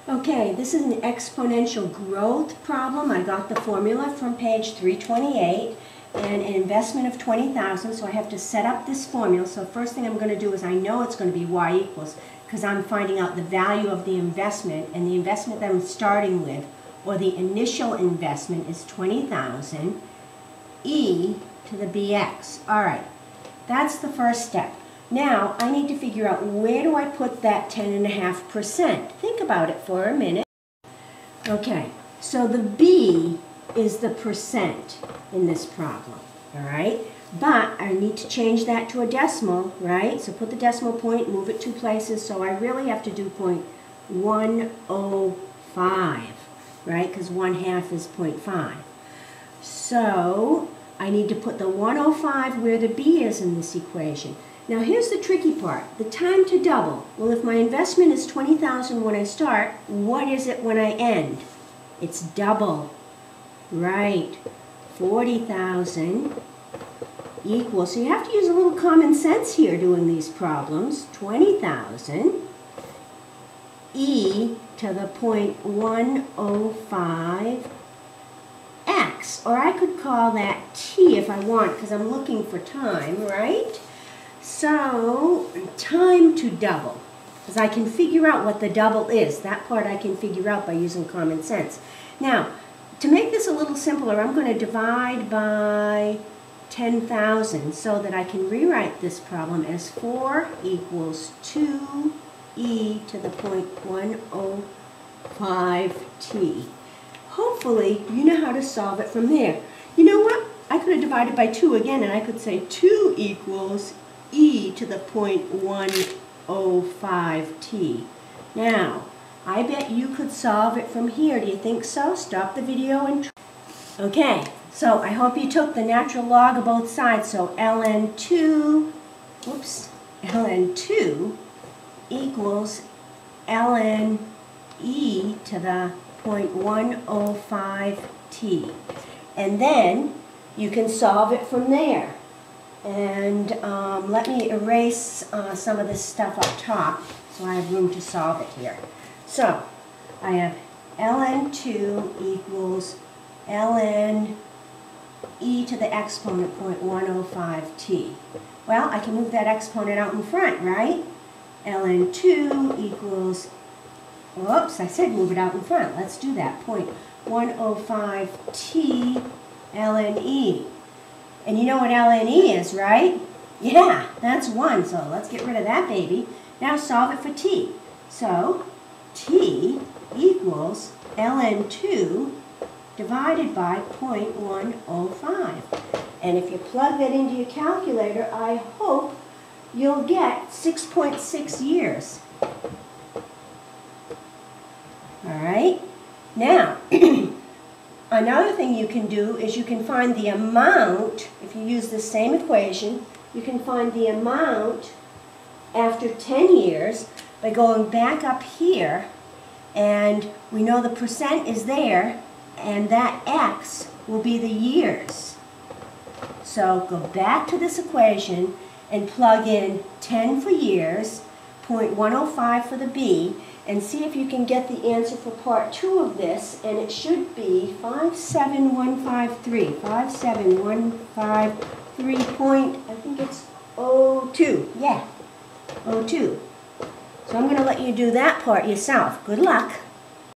Okay, this is an exponential growth problem. I got the formula from page 328 and an investment of 20,000, so I have to set up this formula. So first thing I'm going to do is I know it's going to be y equals, because I'm finding out the value of the investment, and the investment that I'm starting with, or the initial investment, is 20,000 e to the bx. All right, that's the first step. Now, I need to figure out where do I put that 10.5%. Think about it for a minute. Okay, so the b is the percent in this problem, all right? But I need to change that to a decimal, right? So put the decimal point, move it two places, so I really have to do 0.105, right? Because 1/2 is 0.5. So I need to put the 105 where the b is in this equation. Now here's the tricky part, the time to double. Well, if my investment is 20,000 when I start, what is it when I end? It's double, right? 40,000 equals, so you have to use a little common sense here doing these problems. 20,000 e to the 0.105 x, or I could call that t if I want, because I'm looking for time, right? So, time to double, because I can figure out what the double is. That part I can figure out by using common sense. Now, to make this a little simpler, I'm going to divide by 10,000 so that I can rewrite this problem as 4 equals 2e to the 0.105t. Hopefully, you know how to solve it from there. You know what? I could have divided by 2 again, and I could say 2 equals e to the 0.105t. Now, I bet you could solve it from here. Do you think so? Stop the video and try. Okay, so I hope you took the natural log of both sides. So ln2 equals ln e to the 0.105t. And then you can solve it from there. And let me erase some of this stuff up top so I have room to solve it here. So I have ln2 equals ln e to the exponent 0.105t. Well, I can move that exponent out in front, right? ln2 equals, whoops, I said move it out in front. Let's do that. 0.105t ln e. And you know what ln e is, right? Yeah, that's 1, so let's get rid of that baby. Now solve it for t. So t equals ln2 divided by 0.105. And if you plug that into your calculator, I hope you'll get 6.6 years. All right? Now, another thing you can do is you can find the amount, if you use the same equation, you can find the amount after 10 years by going back up here, and we know the percent is there, and that x will be the years. So go back to this equation and plug in 10 for years, 0.105 for the b, and see if you can get the answer for part 2 of this, and it should be 57153. 57153 point, I think it's 02. Yeah, 02. So I'm going to let you do that part yourself. Good luck.